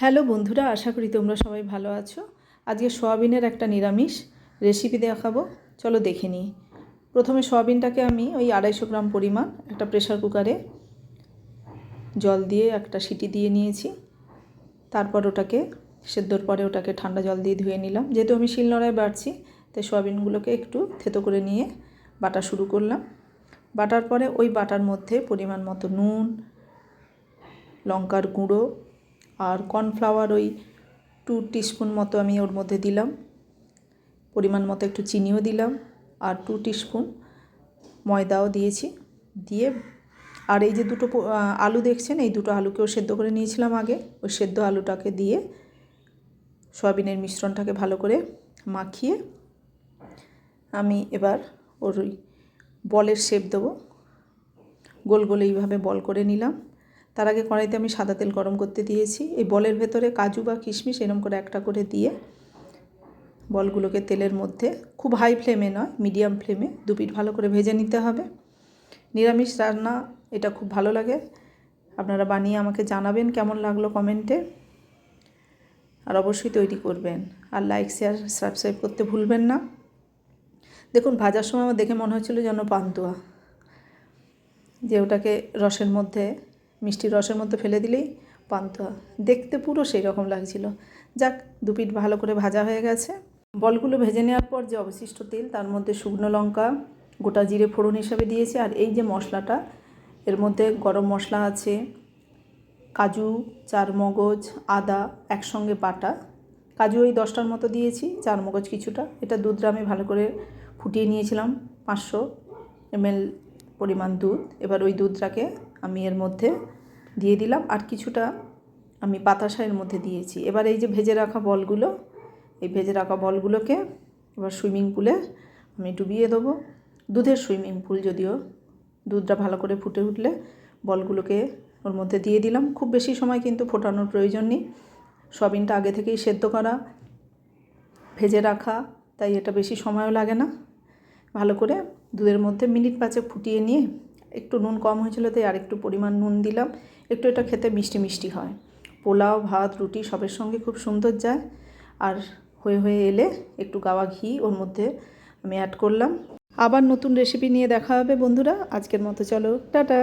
Hello বন্ধুরা, আশা করি তোমরা সবাই ভালো আছো। আজকে সয়াবিনের একটা নিরামিষ রেসিপি দেখাবো, চলো দেখে নিই। প্রথমে সয়াবিনটাকে আমি ওই 250 গ্রাম পরিমাণ একটা প্রেসার কুকারে জল দিয়ে একটা সিটি দিয়ে নিয়েছি। তারপর ওটাকে সেদ্ধর পরে ওটাকে ঠান্ডা জল দিয়ে ধুয়ে নিলাম। যেহেতু আমি শিলনোড়ায় বাটছি, তাই সয়াবিনগুলোকে একটু থেতো করে নিয়ে বাটা শুরু করলাম। বাটার পরে ওই বাটার মধ্যে পরিমাণ মতো নুন, লঙ্কার গুঁড়ো আর কর্নফ্লাওয়ার ওই 2 টিস্পুন মতো আমি ওর মধ্যে দিলাম। পরিমাণ মতো একটু চিনিও দিলাম আর 2 টিস্পুন ময়দাও দিয়েছি। দিয়ে আর এই যে দুটো আলু দেখছেন, এই দুটো আলুকেও সেদ্ধ করে নিয়েছিলাম আগে। ওই সেদ্ধ আলুটাকে দিয়ে সয়াবিনের মিশ্রণটাকে ভালো করে মাখিয়ে আমি এবার ওর ওই বলের শেপ দেবো। গোল গোল এইভাবে বল করে নিলাম। তার আগে কড়াইতে আমি সাদা তেল গরম করতে দিয়েছি। এই বলের ভেতরে কাজু বা কিশমিশ এরকম করে একটা করে দিয়ে বলগুলোকে তেলের মধ্যে খুব হাই ফ্লেমে নয়, মিডিয়াম ফ্লেমে দু পিঠ ভালো করে ভেজে নিতে হবে। নিরামিষ রান্না এটা খুব ভালো লাগে। আপনারা বানিয়ে আমাকে জানাবেন কেমন লাগলো কমেন্টে, আর অবশ্যই তৈরি করবেন। আর লাইক, শেয়ার, সাবস্ক্রাইব করতে ভুলবেন না। দেখুন, ভাজার সময় আমার দেখে মনে হচ্ছিলো যেন পান্তুয়া, যে ওটাকে রসের মধ্যে, মিষ্টির রসের মধ্যে ফেলে দিলেই পান্তুয়া, দেখতে পুরো সেই রকম লাগছিল। যাক, দু পিঠ ভালো করে ভাজা হয়ে গেছে। বলগুলো ভেজে নেওয়ার পর যে অবশিষ্ট তেল, তার মধ্যে শুকনো লঙ্কা, গোটা জিরে ফোড়ন হিসাবে দিয়েছি। আর এই যে মশলাটা, এর মধ্যে গরম মশলা আছে, কাজু, চারমগজ, আদা একসঙ্গে বাটা। কাজু ওই 10টার মতো দিয়েছি, চারমগজ কিছুটা। এটা দুধটা আমি ভালো করে ফুটিয়ে নিয়েছিলাম, 500 ml পরিমাণ দুধ। এবার ওই দুধটাকে আমি এর মধ্যে দিয়ে দিলাম, আর কিছুটা আমি বাতাসা এর মধ্যে দিয়েছি। এবার এই যে ভেজে রাখা বলগুলো, এই ভেজে রাখা বলগুলোকে এবার সুইমিং পুলে আমি ডুবিয়ে দেবো। দুধের সুইমিং পুল, যদিও দুধটা ভালো করে ফুটে উঠলে বলগুলোকে ওর মধ্যে দিয়ে দিলাম। খুব বেশি সময় কিন্তু ফোটানোর প্রয়োজন নেই, সয়াবিনটা আগে থেকেই সেদ্ধ করা, ভেজে রাখা, তাই এটা বেশি সময়ও লাগে না। ভালো করে দুধের মধ্যে মিনিট 5 ফুটিয়ে নিয়ে, একটু নুন কম হয়েছিল তাই আরেকটু পরিমাণ নুন দিলাম। একটু এটা খেতে মিষ্টি মিষ্টি হয়, পোলাও, ভাত, রুটি সবের সঙ্গে খুব সুন্দর যায়। আর হয়ে হয়ে এলে একটু গাওয়া ঘি ওর মধ্যে আমি অ্যাড করলাম। আবার নতুন রেসিপি নিয়ে দেখা হবে বন্ধুরা। আজকের মতো চলো, টাটা।